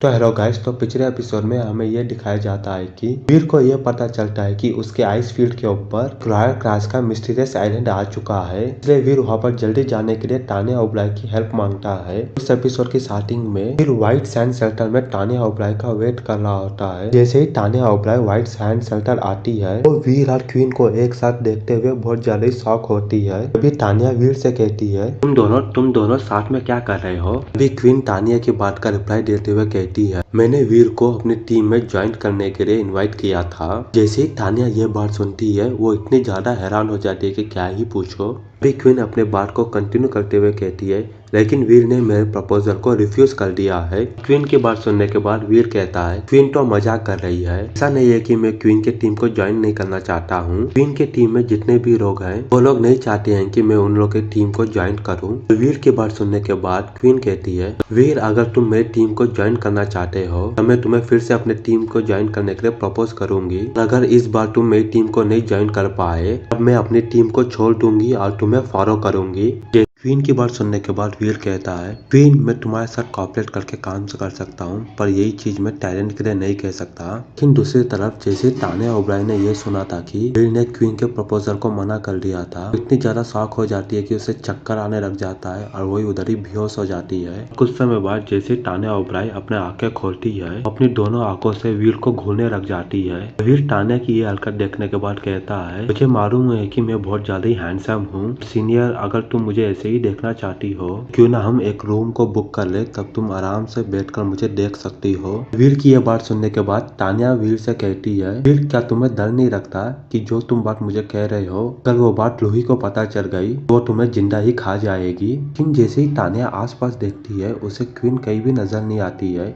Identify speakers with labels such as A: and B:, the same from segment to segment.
A: तो hello guys, तो पिछले एपिसोड में हमें यह दिखाया जाता है कि वीर को यह पता चलता है कि उसके आइस फील्ड के ऊपर रॉयल क्रैश का मिस्टीरियस आइलैंड आ चुका है। इसलिए वीर वहां पर जल्दी जाने के लिए टानिया ओबराय की हेल्प मांगता है। इस एपिसोड की स्टार्टिंग में वीर व्हाइट सैंड शेल्टर में टानिया ओबराय का वेट कर रहा होता है। जैसे ही Tania Oberoi white sand shelter आती है तो वीर और क्वीन को एक साथ देखते हुए बहुत ज्यादा शॉक होती है। अभी टानिया वीर से कहती है, तुम दोनों साथ में क्या कर रहे हो। अभी क्वीन टानिया की बात का रिप्लाई देते हुए कहती है, मैंने वीर को अपनी टीम में ज्वाइन करने के लिए इनवाइट किया था। जैसे ही टानिया ये बात सुनती है वो इतनी ज्यादा हैरान हो जाती है कि क्या ही पूछो। अभी क्वीन अपने बात को कंटिन्यू करते हुए कहती है, लेकिन वीर ने मेरे प्रपोजल को रिफ्यूज कर दिया है। क्वीन की बात सुनने के बाद वीर कहता है, क्वीन तो मजाक कर रही है, ऐसा नहीं है कि मैं क्वीन की टीम को ज्वाइन नहीं करना चाहता हूँ। क्वीन की टीम में जितने भी लोग हैं वो लोग नहीं चाहते हैं कि मैं उन लोग की टीम को ज्वाइन करूँ। वीर की बात सुनने के बाद क्वीन कहती है, वीर अगर तुम मेरी टीम को ज्वाइन करना चाहते हो तो मैं तुम्हें फिर से अपनी टीम को ज्वाइन करने के लिए प्रपोज करूंगी। अगर इस बार तुम मेरी टीम को नहीं ज्वाइन कर पाए तब मैं अपनी टीम को छोड़ दूंगी और तुम्हें फॉलो करूंगी। क्वीन की बात सुनने के बाद वीर कहता है, क्वीन मैं तुम्हारे साथ कॉपरेट करके काम कर सकता हूँ, पर यही चीज मैं टैलेंट के लिए नहीं कह सकता। लेकिन दूसरी तरफ जैसे टानिया ओबराय ने यह सुना था कि वीर ने क्वीन के प्रपोजल को मना कर दिया था, इतनी ज्यादा शॉक हो जाती है कि उसे चक्कर आने लग जाता है और वही उधर ही बेहोश हो जाती है। कुछ समय बाद जैसे टानिया ओबराय अपने आंखें खोलती है, अपनी दोनों आंखों से वीर को घूरने लग जाती है। वीर टानिया की ये हरकत देखने के बाद कहता है, मुझे मालूम है कि मैं बहुत ज्यादा ही हैंडसम हूँ सीनियर, अगर तुम मुझे ऐसे ही देखना चाहती हो क्यों ना हम एक रूम को बुक कर ले, तब तुम आराम से बैठकर मुझे देख सकती हो। वीर की यह बात सुनने के बाद टानिया वीर से कहती है, वीर क्या तुम्हें डर नहीं लगता कि जो तुम बात मुझे कह रहे हो कल वो बात लूही को पता चल गई वो तुम्हें जिंदा ही खा जाएगी। लेकिन जैसे ही टानिया आसपास देखती है उसे क्वीन कहीं भी नजर नहीं आती है।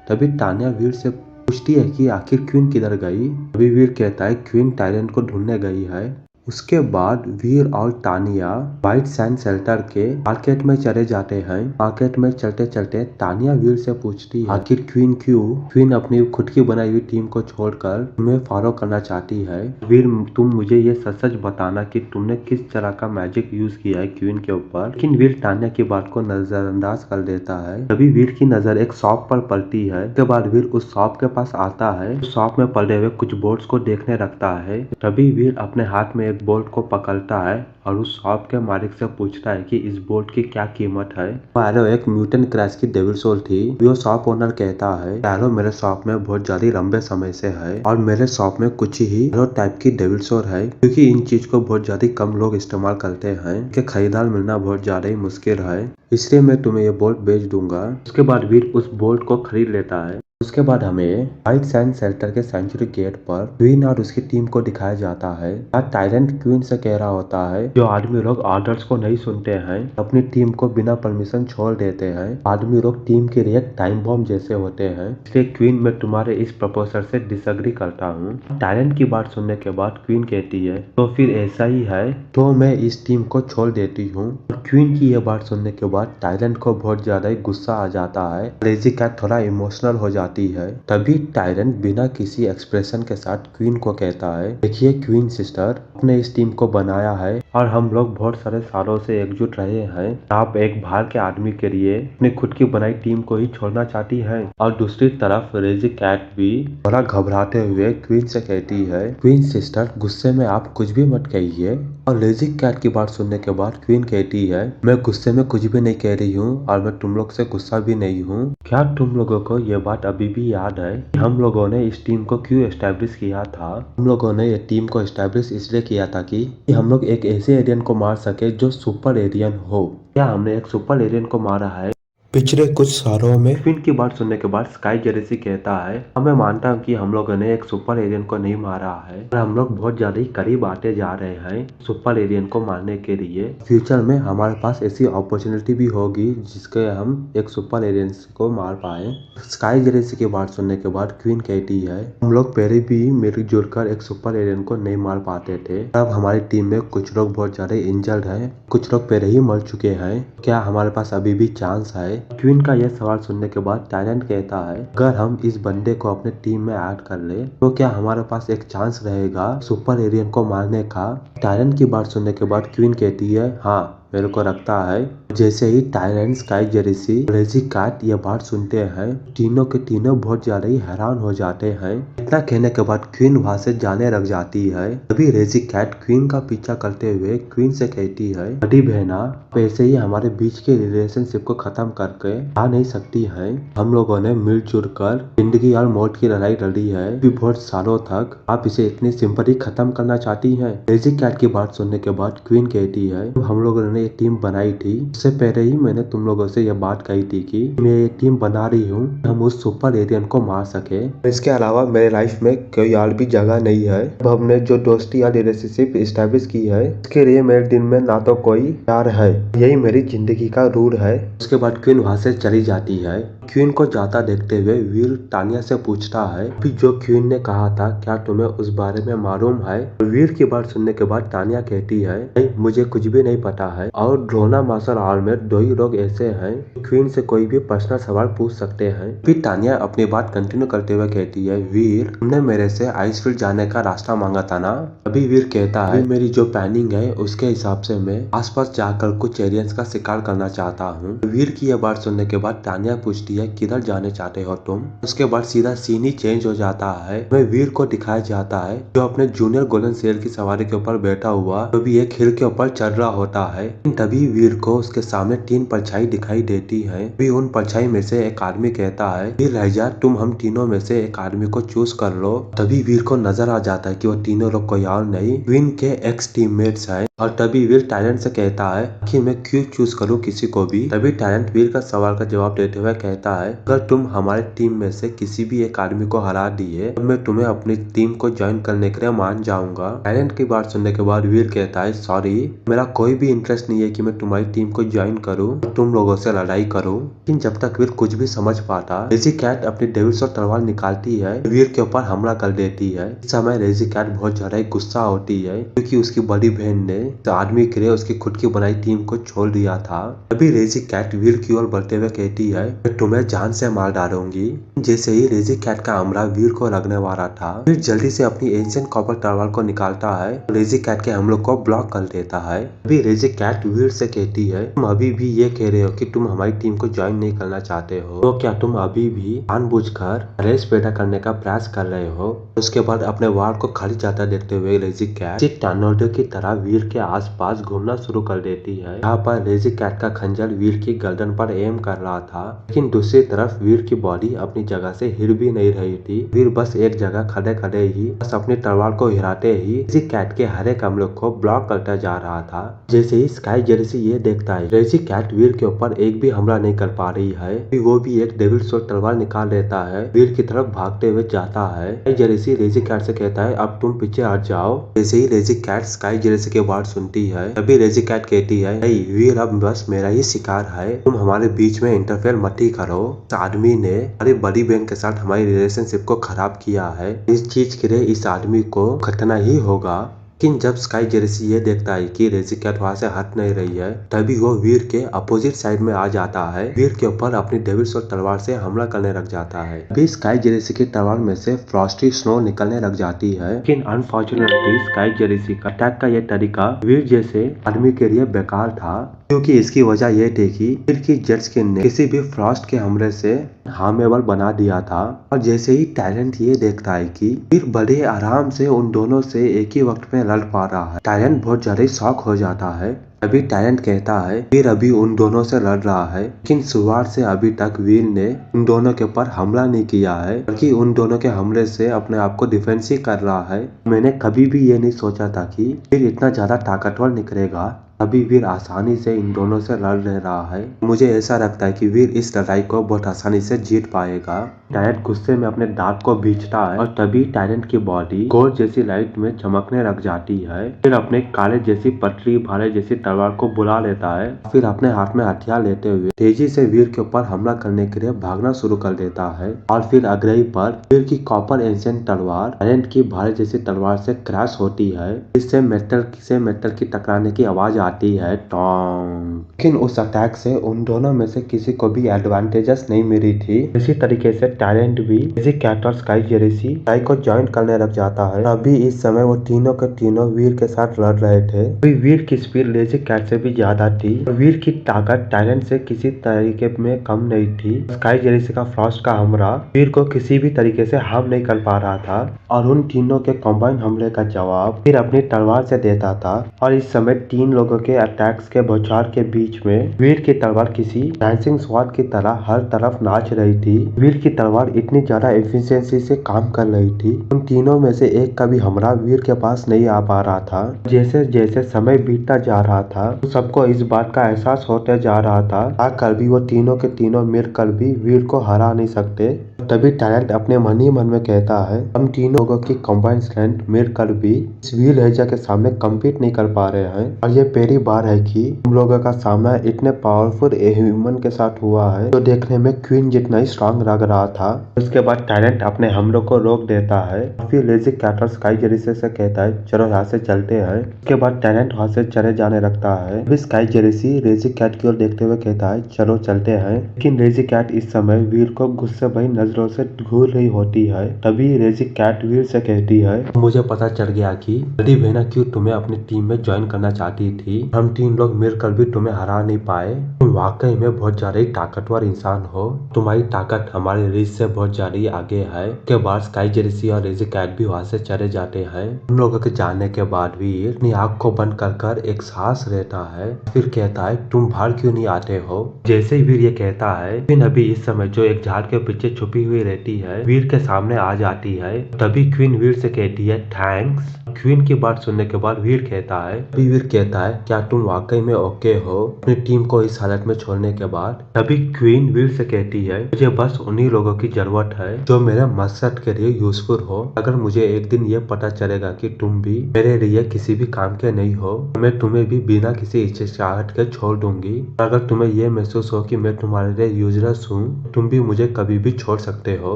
A: तभी टानिया वीर से पूछती है कि आखिर क्वीन किधर गई। अभी वीर कहता है, क्वीन टाइलेंट को ढूंढने गई है। उसके बाद वीर और टानिया व्हाइट सैंड शेल्टर के मार्केट में चले जाते हैं। मार्केट में चलते चलते टानिया वीर से पूछती है, आखिर क्वीन क्यों? क्वीन अपनी खुद की बनाई हुई टीम को छोड़कर तुम्हें फॉलो करना चाहती है। वीर तुम मुझे ये सच सच बताना कि तुमने किस तरह का मैजिक यूज किया है क्वीन के ऊपर। लेकिन वीर टानिया की बात को नजरअंदाज कर देता है। तभी वीर की नजर एक शॉप पर पड़ती है। उसके बाद वीर उस शॉप के पास आता है, शॉप में पड़े हुए कुछ बोर्ड्स को देखने लगता है। तभी वीर अपने हाथ में बोल्ट को पकड़ता है और उस शॉप के मालिक से पूछता है कि इस बोल्ट की क्या कीमत है। वो एक म्यूटेंट क्रैश की डेविल सोल थी। वो शॉप ओनर कहता है, एरो मेरे शॉप में बहुत ज्यादा लंबे समय से है और मेरे शॉप में कुछ ही टाइप की डेविल सोल है, क्योंकि इन चीज को बहुत ज्यादा कम लोग इस्तेमाल करते हैं कि खरीदार मिलना बहुत ज्यादा ही मुश्किल है, इसलिए मैं तुम्हें ये बोल्ट बेच दूंगा। उसके बाद वीर उस बोल्ट को खरीद लेता है। उसके बाद हमें व्हाइट सैंड शेल्टर के सेंचुरी गेट पर क्वीन और उसकी टीम को दिखाया जाता है। टाइलेंट क्वीन से कह रहा होता है, जो आदमी लोग ऑर्डर्स को नहीं सुनते हैं अपनी टीम को बिना परमिशन छोड़ देते हैं। आदमी लोग टीम के लिए टाइम बॉम्ब जैसे होते हैं, इसलिए क्वीन मैं तुम्हारे इस प्रपोजल से डिसएग्री करता हूँ। टाइलेंट की बात सुनने के बाद क्वीन कहती है, तो फिर ऐसा ही है तो मैं इस टीम को छोड़ देती हूँ। क्वीन की यह बात सुनने के बाद टाइलेंट को बहुत ज्यादा ही गुस्सा आ जाता है। लेजी कैट थोड़ा इमोशनल हो जाती है। तभी टाइलेंट बिना किसी एक्सप्रेशन के साथ क्वीन को कहता है, देखिए क्वीन सिस्टर, आपने इस टीम को बनाया है और हम लोग बहुत सारे सालों से एकजुट रहे हैं। आप एक बाहर के आदमी के लिए अपनी खुद की बनाई टीम को ही छोड़ना चाहती है। और दूसरी तरफ लेजी कैट भी थोड़ा घबराते हुए क्वीन से कहती है, क्वीन सिस्टर गुस्से में आप कुछ भी मत कहिए। और लेजी कैट की बात सुनने के बाद क्वीन कहती है, मैं गुस्से में कुछ भी नहीं कह रही हूँ और मैं तुम लोग से गुस्सा भी नहीं हूँ। क्या तुम लोगों को ये बात अभी भी याद है कि हम लोगों ने इस टीम को क्यों एस्टेब्लिश किया था? हम लोगों ने ये टीम को एस्टेब्लिश इसलिए किया था कि हम लोग एक ऐसे एलियन को मार सके जो सुपर एलियन हो। क्या हमने एक सुपर एलियन को मारा है पिछले कुछ सालों में? क्वीन की बात सुनने के बाद स्काई जेरेसी कहता है, मैं मानता हूँ कि हम लोगों ने एक सुपर एलियन को नहीं मारा है और हम लोग बहुत ज्यादा ही करीब आते जा रहे हैं सुपर एलियन को मारने के लिए। फ्यूचर में हमारे पास ऐसी अपॉर्चुनिटी भी होगी जिसके हम एक सुपर एलियन को मार पाए। स्काई जेरेसी की बात सुनने के बाद क्वीन कहती है, हम लोग पहले भी मिलजुल कर एक सुपर एलियन को नहीं मार पाते थे। अब हमारी टीम में कुछ लोग बहुत ज्यादा इंजर्ड है, कुछ लोग पहले ही मर चुके हैं, क्या हमारे पास अभी भी चांस है? क्वीन का यह सवाल सुनने के बाद टाइलेंट कहता है, अगर हम इस बंदे को अपने टीम में ऐड कर ले तो क्या हमारे पास एक चांस रहेगा सुपर एलियन को मारने का? टाइलेंट की बात सुनने के बाद क्वीन कहती है, हाँ मेरे को लगता है जैसे ही टायरेंट, स्काई जेरेसी, रेजी कैट ये बात सुनते हैं, तीनों के तीनों बहुत ज्यादा ही हैरान हो जाते हैं। इतना कहने के बाद क्वीन वहाँ से जाने लग जाती है। तभी रेजी कैट क्वीन का पीछा करते हुए क्वीन से कहती है, बड़ी बहना, ऐसे ही हमारे बीच के रिलेशनशिप को खत्म करके आ नहीं सकती है। हम लोगों ने मिलजुल कर जिंदगी और मौत की लड़ाई लड़ी है, भी बहुत सालों तक आप इसे इतनी सिंपली खत्म करना चाहती हैं। रेजी कैट की बात सुनने के बाद क्वीन कहती है, हम लोगों ने एक टीम बनाई थी, उससे पहले ही मैंने तुम लोगों से यह बात कही थी कि मैं एक टीम बना रही हूँ, हम उस सुपर एलियन को मार सके। इसके अलावा मेरे लाइफ में कोई और भी जगह नहीं है। अब हमने जो दोस्ती या रिलेशनशिप एस्टेब्लिश की है, इसके लिए मेरे दिन में ना तो कोई प्यार है, यही मेरी जिंदगी का रूल है। उसके बाद क्वीन वहाँ से चली जाती है। क्वीन को जाता देखते हुए वीर तानिया से पूछता है, अभी जो क्वीन ने कहा था क्या तुम्हें उस बारे में मालूम है? वीर की बात सुनने के बाद तानिया कहती है, नहीं, मुझे कुछ भी नहीं पता है, और ड्रोना मार्शल आर्ट में 2 ही लोग ऐसे हैं क्वीन से कोई भी पर्सनल सवाल पूछ सकते हैं। फिर तानिया अपनी बात कंटिन्यू करते हुए कहती है, वीर, तुमने मेरे से आइसफील्ड जाने का रास्ता मांगा था ना? अभी वीर कहता है, मेरी जो प्लानिंग है उसके हिसाब से मैं आसपास जाकर कुछ एलियंस का शिकार करना चाहता हूँ। वीर की यह बात सुनने के बाद तानिया पूछती है, किधर जाने चाहते हो तुम? उसके बाद सीधा सीन ही चेंज हो जाता है। वह वीर को दिखाया जाता है जो अपने जूनियर गोल्डन शेर की सवारी के ऊपर बैठा हुआ तो भी एक हिल के ऊपर चढ़ रहा होता है। तभी वीर को उसके सामने 3 परछाई दिखाई देती है। भी उन परछाई में से एक आदमी कहता है, वीर राजा, तुम हम तीनों में से एक आदमी को चूज कर लो। तभी वीर को नजर आ जाता है कि वो तीनों लोग कोई और नहीं, क्वीन के एक्स टीममेट्स हैं। और तभी वीर टायरेंट से कहता है कि मैं क्यों चूज करूं किसी को भी। तभी टायरेंट वीर का सवाल का जवाब देते हुए कहता है, अगर तुम हमारे टीम में से किसी भी एक आदमी को हरा दिए तो मैं तुम्हें अपनी टीम को ज्वाइन करने के लिए मान जाऊंगा। टायरेंट की बात सुनने के बाद वीर कहता है, सॉरी, मेरा कोई भी इंटरेस्ट नहीं है कि मैं तुम्हारी टीम को ज्वाइन करूं, तुम लोगों से लड़ाई करूं। लेकिन जब तक वीर कुछ भी समझ पाता, रेजी कैट अपनी डेविल्स और तलवार निकालती है, वीर के ऊपर हमला कर देती है। इस समय रेजी कैट बहुत ज्यादा गुस्सा होती है क्योंकि उसकी बड़ी बहन ने आदमी के लिए उसकी खुद की बनाई टीम को छोड़ दिया था। अभी रेजी कैट वीर की ओर बढ़ते हुए कहती है, मैं तुम्हें जान से मार डालूंगी। जैसे ही रेजी कैट का हमला वीर को लगने वाला था, वीर जल्दी से अपनी एंशिएंट कॉपर तलवार को निकालता है, रेजी कैट के हमलों को ब्लॉक कर देता है। अभी रेजी कैट वीर से कहती है, तुम अभी भी ये कह रहे हो कि तुम हमारी टीम को ज्वाइन नहीं करना चाहते हो, तो क्या तुम अभी भी जानबूझकर रेस पैदा करने का प्रयास कर रहे हो? उसके बाद अपने वार को खाली जाता देखते हुए रेजी कैट एक टॉर्नेडो की तरह वीर के आसपास घूमना शुरू कर देती है। यहाँ पर रेजी कैट का खंजर वीर की गर्दन पर एम कर रहा था, लेकिन दूसरी तरफ वीर की बॉडी अपनी जगह से हिल भी नहीं रही थी। वीर बस एक जगह खड़े खड़े ही बस अपनी तलवार को हिलाते ही रेजी कैट के हर एक हमले को ब्लॉक करता जा रहा था। जैसे ही स्काई जेरेसी ये देखता है रेजी कैट वीर के ऊपर एक भी हमला नहीं कर पा रही है, वो भी एक डेविल शॉट तलवार निकाल लेता है, वीर की तरफ भागते हुए जाता है। स्काई जेरेसी रेजी कैट से कहता है, अब तुम पीछे हट जाओ। जैसे ही रेजी कैट स्काई जेरेसी के बात सुनती है, तभी रेजी कैट कहती है, नहीं, वीर अब बस मेरा ही शिकार है, तुम हमारे बीच में इंटरफेयर मत ही करो। इस आदमी ने हमारी बड़ी बहन के साथ हमारी रिलेशनशिप को खराब किया है, इस चीज के लिए इस आदमी को खतना ही होगा। लेकिन जब स्काई जेरेसी ये देखता है कि रेजी कैट वहाँ से हट नहीं रही है, तभी वो वीर के अपोजिट साइड में आ जाता है, वीर के ऊपर अपनी डेविल शॉट तलवार से हमला करने लग जाता है। अभी स्काई जेरेसी की तलवार में से फ्रॉस्टी स्नो निकलने लग जाती है, लेकिन अनफॉर्चुनेटली स्काई जेरेसी का अटैक का ये तरीका वीर जैसे आदमी के लिए बेकार था, क्योंकि इसकी वजह यह थी कि वीर की जेट स्किन ने किसी भी फ्रॉस्ट के हमले से हार्मेबल बना दिया था। और जैसे ही टायरेंट ये देखता है कि वीर बड़े आराम से उन दोनों से एक ही वक्त में लड़ पा रहा है, टायरेंट बहुत ज्यादा शॉक हो जाता है। अभी टायरेंट कहता है, वीर अभी उन दोनों से लड़ रहा है, लेकिन शुरुआत से अभी तक वीर ने उन दोनों के ऊपर हमला नहीं किया है, बल्कि उन दोनों के हमले से अपने आप को डिफेंस ही कर रहा है। मैंने कभी भी ये नहीं सोचा था कि वीर इतना ज्यादा ताकतवर निकलेगा, अभी वीर आसानी से इन दोनों से लड़ रहा है। मुझे ऐसा लगता है कि वीर इस लड़ाई को बहुत आसानी से जीत पाएगा। टायरेंट गुस्से में अपने दांत को बींचता है और तभी टायरेंट की बॉडी गोल्ड जैसी लाइट में चमकने लग जाती है। फिर अपने काले जैसी पटरी भाले जैसी तलवार को बुला लेता है, फिर अपने हाथ में हथियार लेते हुए तेजी से वीर के ऊपर हमला करने के लिए भागना शुरू कर देता है। और फिर अग्रही पर वीर की कॉपर एंशिएंट तलवार टायरेंट की भाले जैसी तलवार से क्रैश होती है, जिससे मेटल की टकराने की आवाज आती है टोंग। लेकिन उस अटैक से उन दोनों में से किसी को भी एडवांटेजेस नहीं मिली थी। इसी तरीके से टायरेंट भी लेजी कैट और स्काई जेरेसी स्काई को ज्वाइन करने लग जाता है। अभी इस समय वो तीनों के तीनों वीर के साथ लड़ रहे थे। अभी वीर की स्पीड लेजी कैट से भी ज्यादा थी। वीर की ताकत टायरेंट से किसी तरीके में कम नहीं थी। स्काई जेरेसी का फ्रॉस्ट का हमला वीर को किसी भी तरीके से हार्म नहीं कर पा रहा था और उन तीनों के कॉम्बाइन हमले का जवाब वीर अपनी तलवार से देता था। और इस समय तीन लोगों के अटैक्स के बौछार के बीच में वीर की तलवार किसी डांसिंग स्वॉर्ड की तरह हर तरफ नाच रही थी। वीर की तलवार इतनी ज्यादा एफिशिएंसी से काम कर रही थी। उन तीनों में से एक का भी हमला वीर के पास नहीं आ पा रहा था। जैसे जैसे समय बीतता जा रहा था सबको इस बात का एहसास होते जा रहा था आकर भी वो तीनों के तीनों मिलकर भी वीर को हरा नहीं सकते। तभी टायरेंट अपने मन ही मन में कहता है हम तीनों लोगों की कंबाइंड स्ट्रेंथ मिलकर भी इस वीर रेजा के सामने कम्पीट नहीं कर पा रहे हैं और ये पहली बार है कि हम लोगों का सामना इतने पावरफुल ह्यूमन के साथ हुआ है जो देखने में क्वीन जितना ही स्ट्रांग लग रहा था। उसके बाद टायरेंट अपने हमलों को रोक देता है। फिर लेजी कैट और स्काई जेरेसी से कहता है चलो यहाँ से चलते हैं। उसके बाद टायरेंट वहाँ से चले जाने लगता है। फिर स्काई जेरेसी लेजी कैट की ओर देखते हुए कहता है चलो चलते हैं। लेकिन लेजी कैट इस समय वीर को गुस्से भरी नजरों से घूर रही होती है। तभी लेजी कैट वीर से कहती है मुझे पता चल गया कि बड़ी बहना क्यों तुम्हें अपनी टीम में ज्वाइन करना चाहती थी। हम तीन लोग मिलकर भी तुम्हें हरा नहीं पाए। तुम वाकई में बहुत ज्यादा ही ताकतवर इंसान हो। तुम्हारी ताकत हमारे रीच से बहुत ज्यादा ही आगे है। के बाद स्काई जेरेसी और लेजी कैट भी वहाँ से चले जाते हैं। उन लोगों के जाने के बाद वीर अपनी आँख को बंद कर एक सांस लेता है। फिर कहता है तुम बाहर क्यों नहीं आते हो। जैसे ही वीर ये कहता है क्वीन अभी इस समय जो एक झाड़ के पीछे छुपी हुई रहती है वीर के सामने आ जाती है। तभी क्वीन वीर से कहती है थैंक्स। क्वीन की बात सुनने के बाद वीर कहता है क्या तुम वाकई में ओके हो अपनी टीम को इस हालत में छोड़ने के बाद। तभी क्वीन वीर से कहती है मुझे बस उन्हीं लोगों की जरूरत है जो मेरे मकसद के लिए यूजफुल हो। अगर मुझे एक दिन ये पता चलेगा कि तुम भी मेरे लिए किसी भी काम के नहीं हो मैं तुम्हें भी बिना किसी हिचकिचाहट के छोड़ दूंगी। अगर तुम्हें ये महसूस हो कि मैं तुम्हारे लिए यूजलेस हूँ तुम भी मुझे कभी भी छोड़ सकते हो।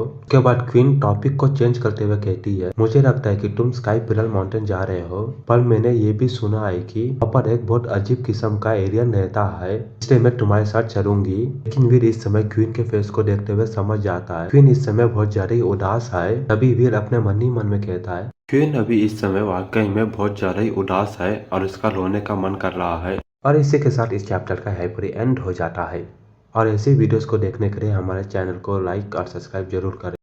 A: उसके बाद क्वीन टॉपिक को चेंज करते हुए कहती है मुझे लगता है कि तुम स्काई पिलर माउंटेन जा रहे हो पर मैंने ये भी सुना है कि वहाँ पर एक बहुत अजीब किस्म का एलियन रहता है इसलिए मैं तुम्हारे साथ चलूंगी। लेकिन वीर इस समय क्वीन के फेस को देखते हुए समझ जाता है क्वीन इस समय बहुत ज्यादा ही उदास है। तभी वीर अपने मन ही मन में कहता है क्वीन अभी इस समय वाकई में बहुत ज्यादा ही उदास है और इसका रोने का मन कर रहा है। और इसी के साथ इस चैप्टर का हैप्पी एंड हो जाता है। और ऐसी वीडियोस को देखने के लिए हमारे चैनल को लाइक और सब्सक्राइब जरूर करें।